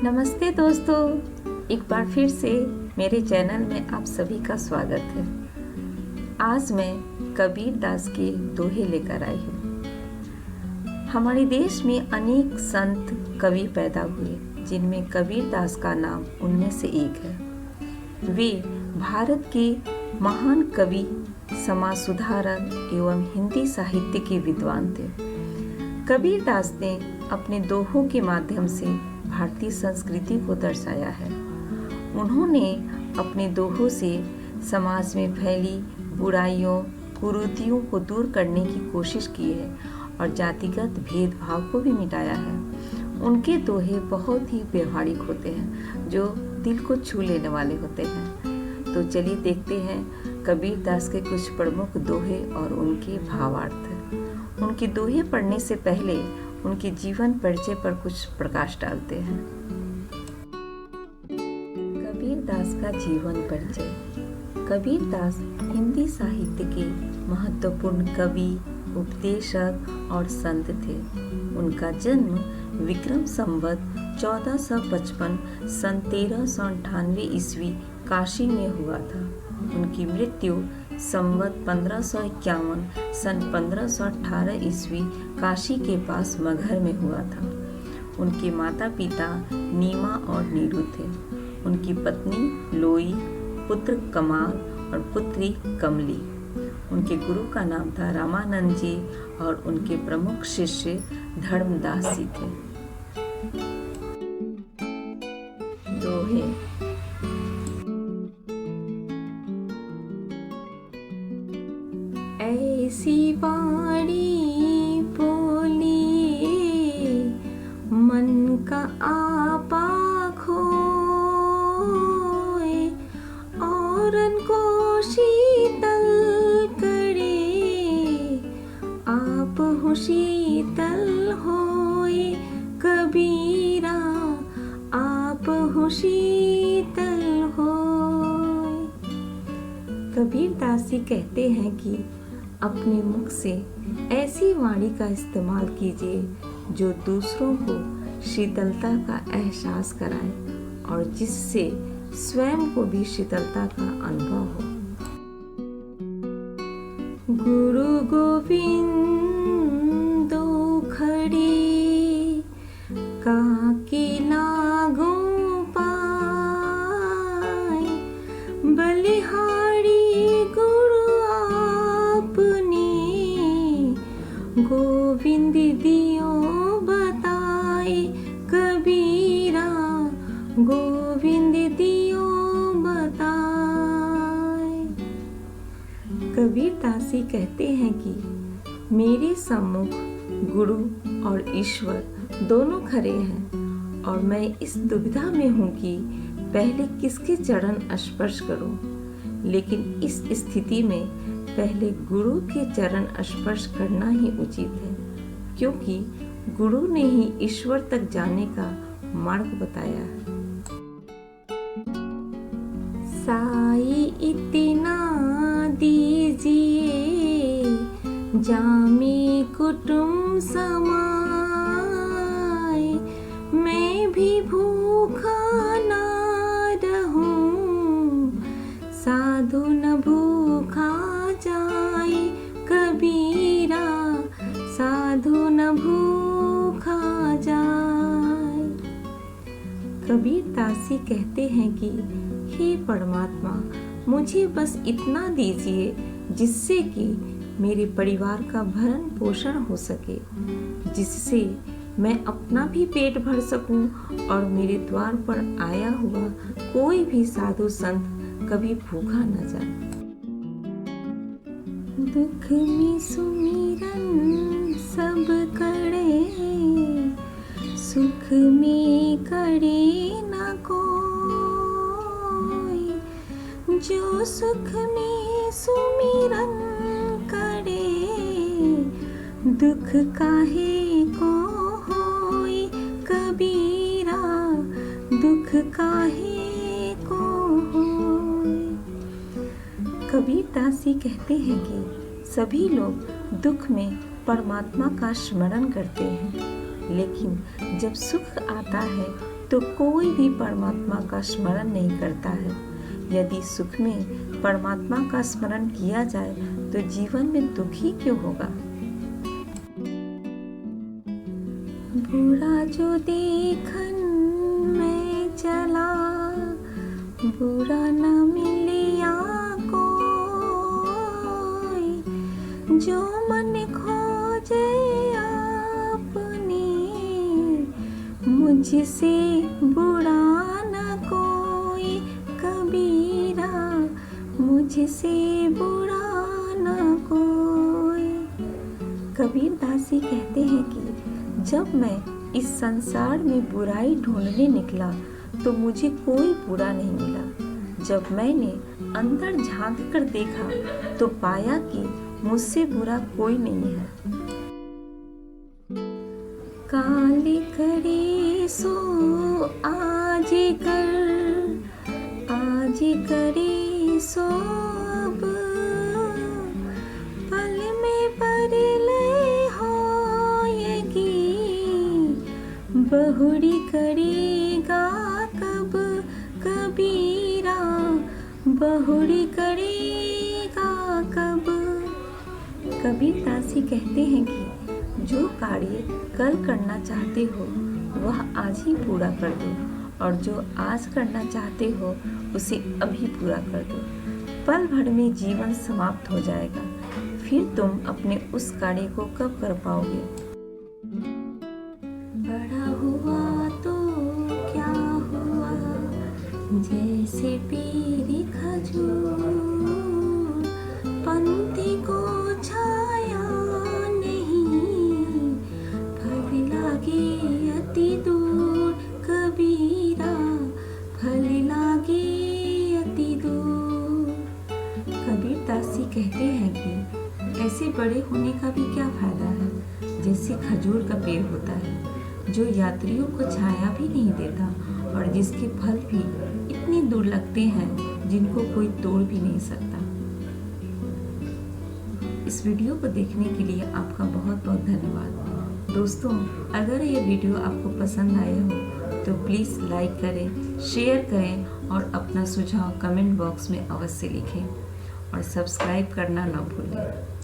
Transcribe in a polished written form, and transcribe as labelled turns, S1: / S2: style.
S1: नमस्ते दोस्तों, एक बार फिर से मेरे चैनल में आप सभी का स्वागत है। आज मैं कबीर दास के दोहे लेकर आई हूँ। हमारे देश में अनेक संत कवि पैदा हुए, जिनमें कबीर दास का नाम उनमें से एक है। वे भारत के महान कवि, समाज सुधारक एवं हिंदी साहित्य के विद्वान थे। कबीर दास ने अपने दोहों के माध्यम से भारतीय संस्कृति को दर्शाया है। उन्होंने अपने दोहों से समाज में फैली बुराइयों, कुरीतियों को दूर करने की कोशिश की है और जातिगत भेदभाव को भी मिटाया है। उनके दोहे बहुत ही व्यवहारिक होते हैं, जो दिल को छू लेने वाले होते हैं। तो चलिए देखते हैं कबीर दास के कुछ प्रमुख दोहे और उनके भावार्थ। उनके दोहे पढ़ने से पहले उनके जीवन परिचय पर कुछ प्रकाश डालते हैं। कबीर दास का जीवन परिचय। कबीर दास हिंदी साहित्य के महत्वपूर्ण कवि, उपदेशक और संत थे। उनका जन्म विक्रम संवत 1455 सन 1398 ईस्वी काशी में हुआ था। उनकी मृत्यु संवत 1551 सन 1518 ईस्वी काशी के पास मगहर में हुआ था। उनके माता पिता नीमा और नीरू थे। उनकी पत्नी लोई, पुत्र कमाल और पुत्री कमली। उनके गुरु का नाम था रामानंद जी और उनके प्रमुख शिष्य धर्मदास जी थे। दोहे। ऐसी वाणी बोली मन का आपा खोए, औरन को शीतल करे, आप हो शीतल होए। कबीरा आप हो शीतल होए। कबीर दास जी कहते हैं कि अपने मुख से ऐसी वाणी का इस्तेमाल कीजिए जो दूसरों को शीतलता का एहसास कराए और जिससे स्वयं को भी शीतलता का अनुभव हो। गुरु गोविंदो खड़ी काके लागो पाए, बलिहारी गुरु गोविंद दियो बताए। कबीरा गोविंद दियो बताए। कबीर दास जी कहते हैं कि मेरे सम्मुख गुरु और ईश्वर दोनों खड़े हैं और मैं इस दुविधा में हूँ कि पहले किसके चरण स्पर्श करूं। लेकिन इस स्थिति में पहले गुरु के चरण स्पर्श करना ही उचित है, क्योंकि गुरु ने ही ईश्वर तक जाने का मार्ग बताया है। साई इतना दीजिए जामे कुटुंब समाए, मैं भी भूखा ना रहूं, साधु न भूखा जाए। कबीरा साधु न भूखा जाए। कबीर दास जी कहते हैं कि हे परमात्मा, मुझे बस इतना दीजिए जिससे कि मेरे परिवार का भरण पोषण हो सके, जिससे मैं अपना भी पेट भर सकूं और मेरे द्वार पर आया हुआ कोई भी साधु संत कभी भूखा न जाए। दुख में सुमिरन सब करे, सुख में करे न कोई। जो सुख में सुमिरन करे, दुख काहे को होई। कबीरा दुख काहे को होई। कबीर दास जी कहते हैं कि सभी लोग दुख में परमात्मा का स्मरण करते हैं लेकिन जब सुख आता है तो कोई भी परमात्मा का स्मरण नहीं करता है। यदि सुख में परमात्मा का स्मरण किया जाए तो जीवन में दुख ही क्यों होगा। बुरा जो देखन में चला, बुरा न मिलिया कोई, जो मन खोजे अपने, मुझसे बुरा न कोई कबीरा, मुझसे बुरा न कोई। कबीर दास जी कहते हैं कि जब मैं इस संसार में बुराई ढूंढने निकला तो मुझे कोई बुरा नहीं मिला। जब मैंने अंदर झांक कर देखा तो पाया कि मुझसे बुरा कोई नहीं है। काली करे सो आज कर, आज करे सो अब, पल में बदले होएगी, बहुड़ी करेगा कब कबीरा, बहुड़ी करेगा कब। कबीर दास जी कहते हैं कि जो कार्य कल करना चाहते हो वह आज ही पूरा कर दो, और जो आज करना चाहते हो उसे अभी पूरा कर दो। पल भर में जीवन समाप्त हो जाएगा, फिर तुम अपने उस कार्य को कब कर पाओगे। बड़ा हुआ तो क्या हुआ, जैसे पीरी खजूर, पंक्ति को छाया नहीं, फल लागे अति दूर कबीरा, फल लागे अति दूर। कबीर दास जी कहते हैं कि ऐसे बड़े होने का भी क्या फायदा है, जैसे खजूर का पेड़ होता है जो यात्रियों को छाया भी नहीं देता और जिसके फल भी इतनी दूर लगते हैं जिनको कोई तोड़ भी नहीं सकता। इस वीडियो को देखने के लिए आपका बहुत बहुत धन्यवाद। दोस्तों, अगर ये वीडियो आपको पसंद आया हो तो प्लीज़ लाइक करें, शेयर करें और अपना सुझाव कमेंट बॉक्स में अवश्य लिखें और सब्सक्राइब करना न भूलें।